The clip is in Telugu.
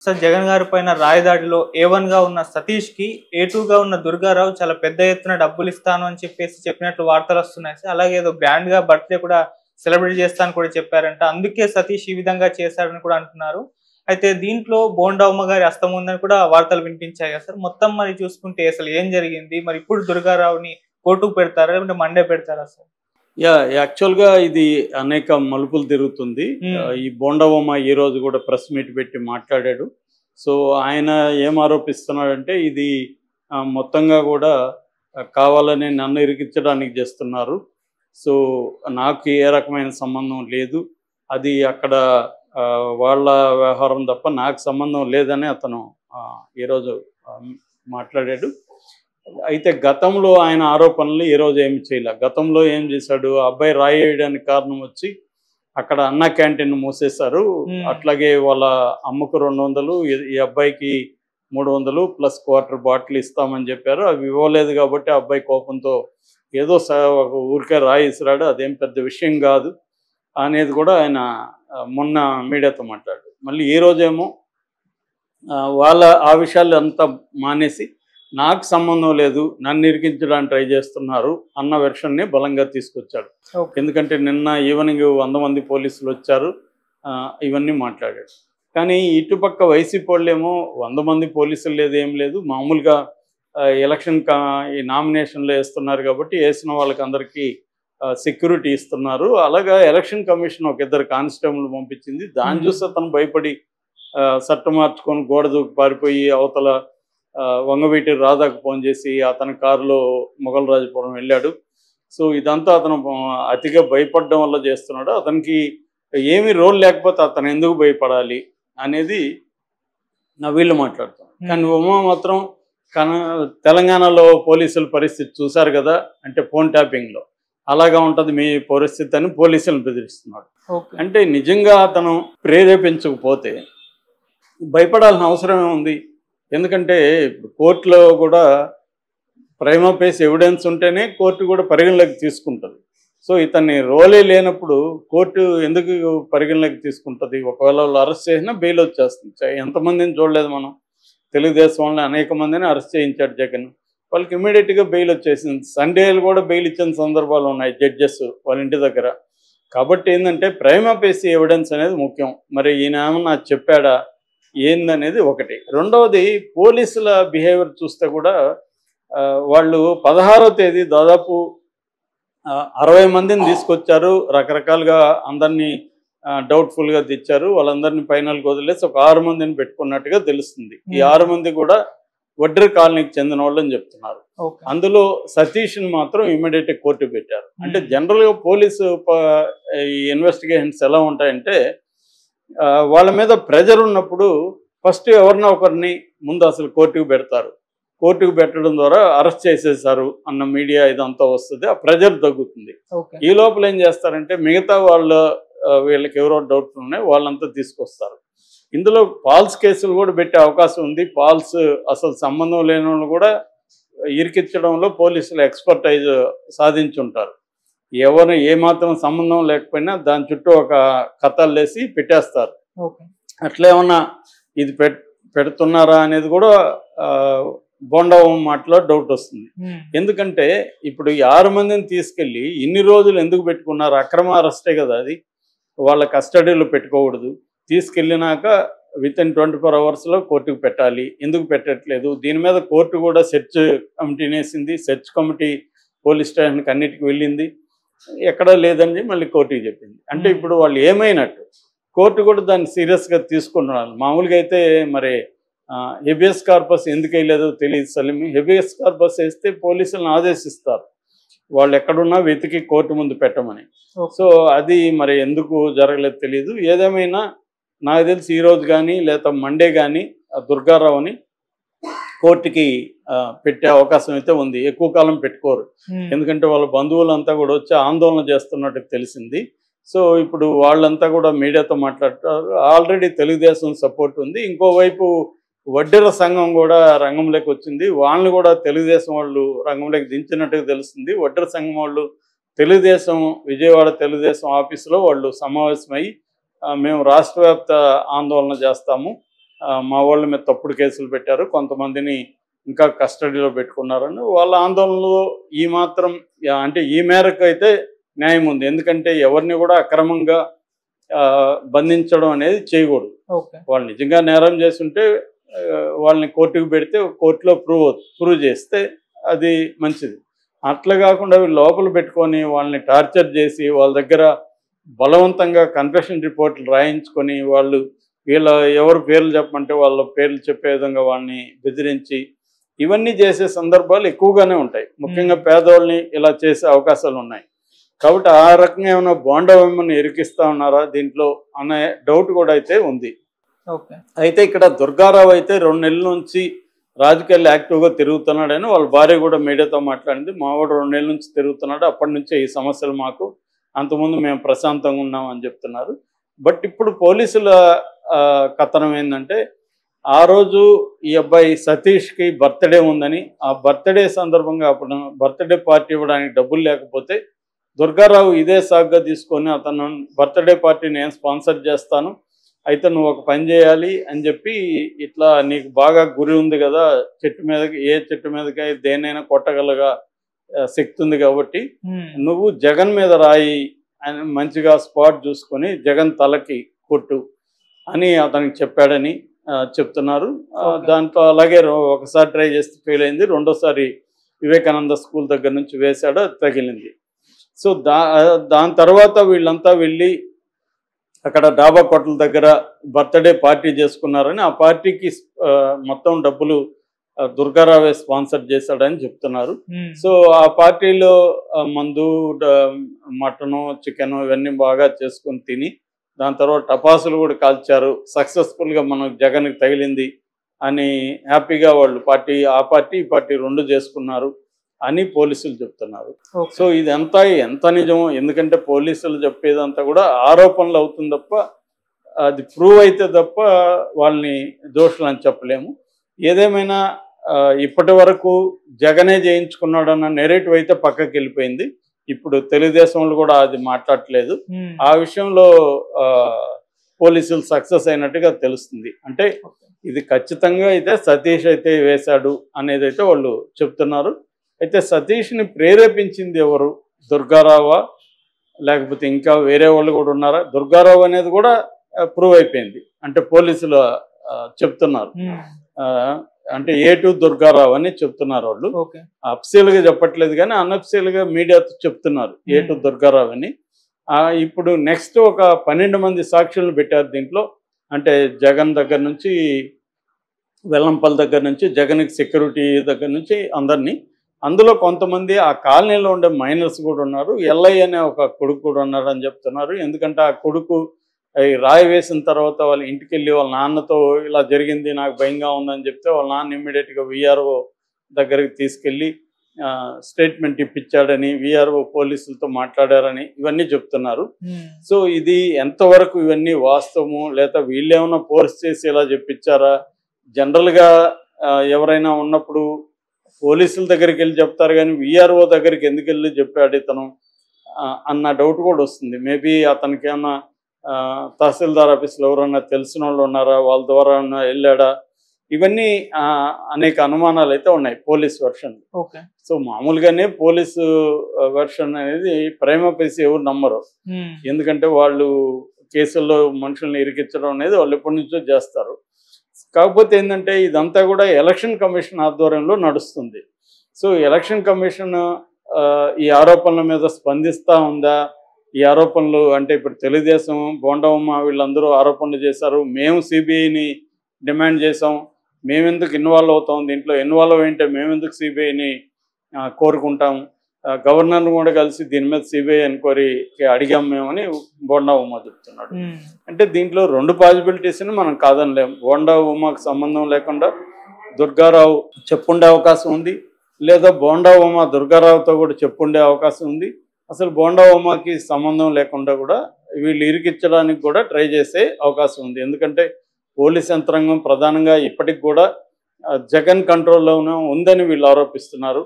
సార్ జగన్ గారి పైన రాయదాడిలో A1 గా ఉన్న సతీష్ కి A2 గా ఉన్న దుర్గారావు చాలా పెద్ద ఎత్తున డబ్బులు ఇస్తాను అని చెప్పినట్లు వార్తలు వస్తున్నాయి సార్. అలాగే ఏదో గ్రాండ్ గా బర్త్డే కూడా సెలబ్రేట్ చేస్తాను కూడా చెప్పారంట. అందుకే సతీష్ ఈ విధంగా చేశారని కూడా అంటున్నారు. అయితే దీంట్లో బోండమ్మ గారి హస్తం ఉందని కూడా వార్తలు వినిపించాయి కదా సార్. మొత్తం మరి చూసుకుంటే అసలు ఏం జరిగింది? మరి ఇప్పుడు దుర్గారావుని కోర్టుకు పెడతారా లేదంటే మండే పెడతారా సార్? యాక్చువల్గా ఇది అనేక మలుపులు తిరుగుతుంది. ఈ బోండవమ్మ ఈ రోజు కూడా ప్రెస్ మీట్ పెట్టి మాట్లాడాడు. సో ఆయన ఏం ఆరోపిస్తున్నాడంటే ఇది మొత్తంగా కూడా కావాలని నన్ను ఇరికించడానికి చేస్తున్నారు. సో నాకు ఏ రకమైన సంబంధం లేదు, అది అక్కడ వాళ్ళ వ్యవహారం తప్ప నాకు సంబంధం లేదని అతను ఈరోజు మాట్లాడాడు. అయితే గతంలో ఆయన ఆరోపణలు ఈరోజు ఏమి చేయలే. గతంలో ఏం చేశాడు, అబ్బాయి రాయేయడానికి కారణం వచ్చి అక్కడ అన్న క్యాంటీన్ మూసేశారు. అట్లాగే వాళ్ళ అమ్మకు 200, ఈ అబ్బాయికి 300 ప్లస్ క్వార్టర్ బాటిల్ ఇస్తామని చెప్పారు. అవి ఇవ్వలేదు కాబట్టి అబ్బాయి కోపంతో ఏదో ఒక ఊరికే రాయిసిరాడు, అదేం పెద్ద విషయం కాదు అనేది కూడా ఆయన మొన్న మీడియాతో మాట్లాడాడు. మళ్ళీ ఈ రోజేమో వాళ్ళ ఆ విషయాలు అంతా మానేసి నాకు సంబంధం లేదు, నన్ను ఇరికించడానికి ట్రై చేస్తున్నారు అన్న వెర్షన్ని బలంగా తీసుకొచ్చాడు. ఎందుకంటే నిన్న ఈవినింగ్ 100 మంది పోలీసులు వచ్చారు, ఇవన్నీ మాట్లాడాడు. కానీ ఇటుపక్క వైసీపీ వాళ్ళేమో 100 మంది పోలీసులు లేదు, ఏం లేదు, మామూలుగా ఎలక్షన్ ఈ నామినేషన్లో వేస్తున్నారు కాబట్టి వేసిన వాళ్ళకి అందరికీ సెక్యూరిటీ ఇస్తున్నారు. అలాగా ఎలక్షన్ కమిషన్ ఒక 2 కానిస్టేబుల్ పంపించింది. దాన్ని చూసి అతను భయపడి చట్టం మార్చుకొని గోడ దూకి పారిపోయి అవతల వంగవీటి రాధాకు ఫోన్ చేసి అతని కారులో మొగల్రాజపురం వెళ్ళాడు. సో ఇదంతా అతను అతిగా భయపడడం వల్ల చేస్తున్నాడు. అతనికి ఏమీ రోల్ లేకపోతే అతను ఎందుకు భయపడాలి అనేది వీళ్ళు మాట్లాడుతారు. కానీ ఉమా మాత్రం తెలంగాణలో పోలీసుల పరిస్థితి చూశారు కదా, అంటే ఫోన్ ట్యాపింగ్లో అలాగా ఉంటుంది మీ పరిస్థితి అని పోలీసులను బెదిరిస్తున్నాడు. అంటే నిజంగా అతను ప్రేరేపించకపోతే భయపడాల్సిన అవసరమే ఉంది. ఎందుకంటే కోర్టులో కూడా ప్రైమా ఫేసి ఎవిడెన్స్ ఉంటేనే కోర్టు కూడా పరిగణలోకి తీసుకుంటుంది. సో ఇతన్ని రోలే లేనప్పుడు కోర్టు ఎందుకు పరిగణలోకి తీసుకుంటుంది? ఒకవేళ వాళ్ళు అరెస్ట్ చేసినా బెయిల్ వచ్చేస్తుంది. ఎంతమందిని చూడలేదు మనం, తెలుగుదేశం వాళ్ళని అనేక మందిని అరెస్ట్ చేయించాడు జగన్, వాళ్ళకి ఇమీడియట్గా బెయిల్ వచ్చేసింది. సండేలు కూడా బెయిల్ ఇచ్చిన సందర్భాలు ఉన్నాయి జడ్జెస్ వాళ్ళ ఇంటి దగ్గర. కాబట్టి ఏంటంటే ప్రైమా ఫేసి ఎవిడెన్స్ అనేది ముఖ్యం. మరి ఈయన ఏమన్నా చెప్పాడా ఏందనేది ఒకటి. రెండవది పోలీసుల బిహేవియర్ చూస్తే కూడా వాళ్ళు 16వ తేదీ దాదాపు 60 మందిని తీసుకొచ్చారు, రకరకాలుగా అందరినీ డౌట్ఫుల్గా తెచ్చారు. వాళ్ళందరినీ ఫైనల్కి వదిలేసి ఒక 6 మందిని పెట్టుకున్నట్టుగా తెలుస్తుంది. ఈ 6 మంది కూడా వడ్డెర కాలనీకి చెందిన వాళ్ళని చెప్తున్నారు. అందులో సతీష్ని మాత్రం ఇమీడియట్గా కోర్టు పెట్టారు. అంటే జనరల్గా పోలీసు ఈ ఇన్వెస్టిగేషన్స్ ఎలా ఉంటాయంటే వాళ్ళ మీద ప్రెజర్ ఉన్నప్పుడు ఫస్ట్ ఎవరినో ఒకరిని ముందు అసలు కోర్టుకు పెడతారు. కోర్టుకు పెట్టడం ద్వారా అరెస్ట్ చేసేసారు అన్న మీడియా ఇదంతా వస్తుంది, ఆ ప్రెజర్ తగ్గుతుంది. ఈ లోపల ఏం చేస్తారంటే మిగతా వీళ్ళకి ఎవరో డౌట్లు ఉన్నాయి వాళ్ళంతా తీసుకొస్తారు. ఇందులో ఫాల్స్ కేసులు కూడా పెట్టే అవకాశం ఉంది. ఫాల్స్ అసలు సంబంధం లేని వాళ్ళు కూడా ఇరికించడంలో పోలీసులు ఎక్స్పర్టైజ్ సాధించుంటారు. ఎవరు ఏమాత్రం సంబంధం లేకపోయినా దాని చుట్టూ ఒక కథలు వేసి పెట్టేస్తారు. అట్లేమన్నా ఇది పెడుతున్నారా అనేది కూడా బోండవం మాటలో డౌట్ వస్తుంది. ఎందుకంటే ఇప్పుడు ఈ 6 మందిని తీసుకెళ్ళి ఇన్ని రోజులు ఎందుకు పెట్టుకున్నారు? అక్రమ అరెస్టే కదా అది, వాళ్ళ కస్టడీలో పెట్టుకోకూడదు. తీసుకెళ్ళినాక వితిన్ 24 అవర్స్లో కోర్టుకు పెట్టాలి. ఎందుకు పెట్టట్లేదు? దీని మీద కోర్టు కూడా సెర్చ్ కమిటీని వేసింది. సెర్చ్ కమిటీ పోలీస్ స్టేషన్కి అన్నిటికీ వెళ్ళింది, ఎక్కడా లేదని మళ్ళీ కోర్టుకి చెప్పింది. అంటే ఇప్పుడు వాళ్ళు ఏమైనట్టు? కోర్టు కూడా దాన్ని సీరియస్గా తీసుకుంటున్నారు. మామూలుగా అయితే మరి హెబియస్ కార్పస్ ఎందుకు వేయలేదో తెలియదు సలీమి. హెబియస్ కార్పస్ వేస్తే పోలీసులను ఆదేశిస్తారు వాళ్ళు ఎక్కడున్నా వెతికి కోర్టు ముందు పెట్టమని. సో అది మరి ఎందుకు జరగలేదు తెలియదు. ఏదేమైనా నాకు తెలిసి ఈరోజు కానీ లేదా మండే కానీ దుర్గారావుని కోర్టుకి పెట్టే అవకాశం అయితే ఉంది. ఎక్కువ కాలం పెట్టుకోరు, ఎందుకంటే వాళ్ళ బంధువులంతా కూడా వచ్చి ఆందోళన చేస్తున్నట్టు తెలిసింది. సో ఇప్పుడు వాళ్ళంతా కూడా మీడియాతో మాట్లాడుతారు. ఆల్రెడీ తెలుగుదేశం సపోర్ట్ ఉంది. ఇంకోవైపు వడ్డెర సంఘం కూడా రంగంలోకి వచ్చింది. వాళ్ళని కూడా తెలుగుదేశం వాళ్ళు రంగంలోకి దించినట్టుగా తెలుస్తుంది. వడ్డెర సంఘం వాళ్ళు తెలుగుదేశం విజయవాడ తెలుగుదేశం ఆఫీసులో వాళ్ళు సమావేశమై మేము రాష్ట్ర వ్యాప్త ఆందోళన చేస్తాము మా వాళ్ళ మీద తప్పుడు కేసులు పెట్టారు, కొంతమందిని ఇంకా కస్టడీలో పెట్టుకున్నారని వాళ్ళ ఆందోళనలో ఈ మాత్రం అంటే ఈ మేరకు అయితే న్యాయం ఉంది. ఎందుకంటే ఎవరిని కూడా అక్రమంగా బంధించడం అనేది చేయకూడదు. వాళ్ళు నిజంగా నేరం చేస్తుంటే వాళ్ళని కోర్టుకు పెడితే కోర్టులో ప్రూవ్ చేస్తే అది మంచిది. అట్లా కాకుండా వీళ్ళు లోపల పెట్టుకొని వాళ్ళని టార్చర్ చేసి వాళ్ళ దగ్గర బలవంతంగా కన్ఫెషన్ రిపోర్ట్లు రాయించుకొని వాళ్ళు ఎవరు పేర్లు చెప్పమంటే వాళ్ళ పేర్లు చెప్పే విధంగా వాళ్ళని బెదిరించి ఇవన్నీ చేసే సందర్భాలు ఎక్కువగానే ఉంటాయి. ముఖ్యంగా పేదవాళ్ళని ఇలా చేసే అవకాశాలు ఉన్నాయి. కాబట్టి ఆ రకంగా ఏమైనా బోండవమ్మని ఇరికిస్తా ఉన్నారా దీంట్లో అనే డౌట్ కూడా అయితే ఉంది. అయితే ఇక్కడ దుర్గారావు అయితే 2 నెలల నుంచి రాజకీయాలు యాక్టివ్గా తిరుగుతున్నాడని వాళ్ళ భార్య కూడా మీడియాతో మాట్లాడింది. మావాడు 2 నెలల నుంచి తిరుగుతున్నాడు, అప్పటి నుంచే ఈ సమస్యలు మాకు, అంతకుముందు మేము ప్రశాంతంగా ఉన్నామని చెప్తున్నారు. బట్ ఇప్పుడు పోలీసుల కథనం ఏంటంటే ఆ రోజు ఈ అబ్బాయి సతీష్కి బర్త్డే ఉందని, ఆ బర్త్డే సందర్భంగా అప్పుడు బర్త్డే పార్టీ ఇవ్వడానికి డబ్బులు లేకపోతే దుర్గారావు ఇదే సాగ్గా తీసుకొని అతను బర్త్డే పార్టీని నేను స్పాన్సర్ చేస్తాను, అయితే నువ్వు ఒక పని చేయాలి అని చెప్పి, ఇట్లా నీకు బాగా గురి ఉంది కదా, చెట్టు మీదకి ఏ చెట్టు మీదకి దేనైనా కొట్టగలగా శక్తి ఉంది కాబట్టి నువ్వు జగన్ మీద రాయి అని మంచిగా స్పాట్ చూసుకొని జగన్ తలకి కొట్టు అని అతనికి చెప్పాడని చెప్తున్నారు. దాంట్లో అలాగే ఒకసారి ట్రై చేస్తే ఫెయిల్ అయింది, రెండోసారి వివేకానంద స్కూల్ దగ్గర నుంచి వేశాడు, అది తగిలింది. సో దాని తర్వాత వీళ్ళంతా వెళ్ళి అక్కడ డాబా కొట్ల దగ్గర బర్త్డే పార్టీ చేసుకున్నారని, ఆ పార్టీకి మొత్తం డబ్బులు దుర్గారావే స్పాన్సర్ చేశాడని చెప్తున్నారు. సో ఆ పార్టీలో మందు, మటను, చికెను ఇవన్నీ బాగా చేసుకొని తిని దాని తర్వాత టపాసులు కూడా కాల్చారు, సక్సెస్ఫుల్గా మనకు జగన్కి తగిలింది అని హ్యాపీగా వాళ్ళు ఆ పార్టీ ఈ పార్టీ 2 చేసుకున్నారు అని పోలీసులు చెప్తున్నారు. సో ఇదంతా ఎంత నిజమో, ఎందుకంటే పోలీసులు చెప్పేదంతా కూడా ఆరోపణలు అవుతుంది తప్ప అది ప్రూవ్ అయితే తప్ప వాళ్ళని దోషులు అని చెప్పలేము. ఏదేమైనా ఇప్పటి వరకు జగనే చేయించుకున్నాడన్న నెరేటివ్ అయితే పక్కకి వెళ్ళిపోయింది. ఇప్పుడు తెలుగుదేశంలో కూడా అది మాట్లాడట్లేదు. ఆ విషయంలో పోలీసులు సక్సెస్ అయినట్టుగా తెలుస్తుంది. అంటే ఇది ఖచ్చితంగా అయితే సతీష్ అయితే వేశాడు అనేది అయితే వాళ్ళు చెప్తున్నారు. అయితే సతీష్ని ప్రేరేపించింది ఎవరు, దుర్గారావా లేకపోతే ఇంకా వేరే వాళ్ళు కూడా ఉన్నారా? దుర్గారావు అనేది కూడా ప్రూవ్ అయిపోయింది, అంటే పోలీసులు చెప్తున్నారు. అంటే A2 దుర్గారావు అని చెప్తున్నారు వాళ్ళు. అఫీషియల్గా చెప్పట్లేదు కానీ అన్అఫీషియల్గా మీడియాతో చెప్తున్నారు A2 దుర్గారావు అని. ఇప్పుడు నెక్స్ట్ ఒక 12 మంది సాక్షులను పెట్టారు దీంట్లో. అంటే జగన్ దగ్గర నుంచి, వెల్లంపల్లి దగ్గర నుంచి, జగన్కి సెక్యూరిటీ దగ్గర నుంచి అందరినీ. అందులో కొంతమంది ఆ కాలనీలో ఉండే మైనర్స్ కూడా ఉన్నారు. ఎల్ఐ అనే ఒక కొడుకు కూడా ఉన్నాడు అని చెప్తున్నారు. ఎందుకంటే ఆ కొడుకు రాయి వేసిన తర్వాత వాళ్ళ ఇంటికి వెళ్ళి వాళ్ళ నాన్నతో ఇలా జరిగింది, నాకు భయంగా ఉందని చెప్తే వాళ్ళ నాన్న ఇమ్మీడియట్గా VRO దగ్గరికి తీసుకెళ్ళి స్టేట్మెంట్ ఇప్పించాడని, VRO పోలీసులతో మాట్లాడారని ఇవన్నీ చెప్తున్నారు. సో ఇది ఎంతవరకు ఇవన్నీ వాస్తవము, లేదా వీళ్ళేమన్నా ఫోర్స్ చేసి ఇలా చెప్పించారా? జనరల్గా ఎవరైనా ఉన్నప్పుడు పోలీసుల దగ్గరికి వెళ్ళి చెప్తారు కానీ VRO దగ్గరికి ఎందుకు వెళ్ళి చెప్పాడు ఇతను అన్న డౌట్ కూడా వస్తుంది. మేబీ అతనికి ఏమన్నా తహసీల్దార్ ఆఫీసులో ఎవరన్నా తెలిసిన వాళ్ళు ఉన్నారా, వాళ్ళ ద్వారా వెళ్ళాడా, ఇవన్నీ అనేక అనుమానాలు అయితే ఉన్నాయి పోలీస్ వెర్షన్. సో మామూలుగానే పోలీసు వెర్షన్ అనేది ప్రైమా ఫేసి ఎవరు నమ్మరు, ఎందుకంటే వాళ్ళు కేసుల్లో మనుషుల్ని ఇరికించడం అనేది వాళ్ళు ఎప్పటి నుంచో చేస్తారు. కాకపోతే ఏంటంటే ఇదంతా కూడా ఎలక్షన్ కమిషన్ ఆధ్వర్యంలో నడుస్తుంది. సో ఎలక్షన్ కమిషన్ ఈ ఆరోపణల మీద స్పందిస్తూ ఉందా? ఈ ఆరోపణలు అంటే ఇప్పుడు తెలుగుదేశం, బోండవమ్మ వీళ్ళందరూ ఆరోపణలు చేశారు, మేము CBIని డిమాండ్ చేసాం, మేమెందుకు ఇన్వాల్వ్ అవుతాం, దీంట్లో ఇన్వాల్వ్ అయింటే మేమెందుకు CBIని కోరుకుంటాం, గవర్నర్ను కూడా కలిసి దీని మీద CBI ఎంక్వైరీకి అడిగాం మేమని బోండా ఉమా చెప్తున్నాడు. అంటే దీంట్లో 2 పాసిబిలిటీస్ని మనం కాదనలేం. బోండా ఉమాకు సంబంధం లేకుండా దుర్గారావు చెప్పుండే అవకాశం ఉంది, లేదా బోండా ఉమా దుర్గారావుతో కూడా చెప్పుండే అవకాశం ఉంది. అసలు బోండా ఉమాకి సంబంధం లేకుండా కూడా వీళ్ళు ఇరికించడానికి కూడా ట్రై చేసే అవకాశం ఉంది. ఎందుకంటే పోలీస్ యంత్రాంగం ప్రధానంగా ఇప్పటికి కూడా జగన్ కంట్రోల్లోనే ఉందని వీళ్ళు ఆరోపిస్తున్నారు.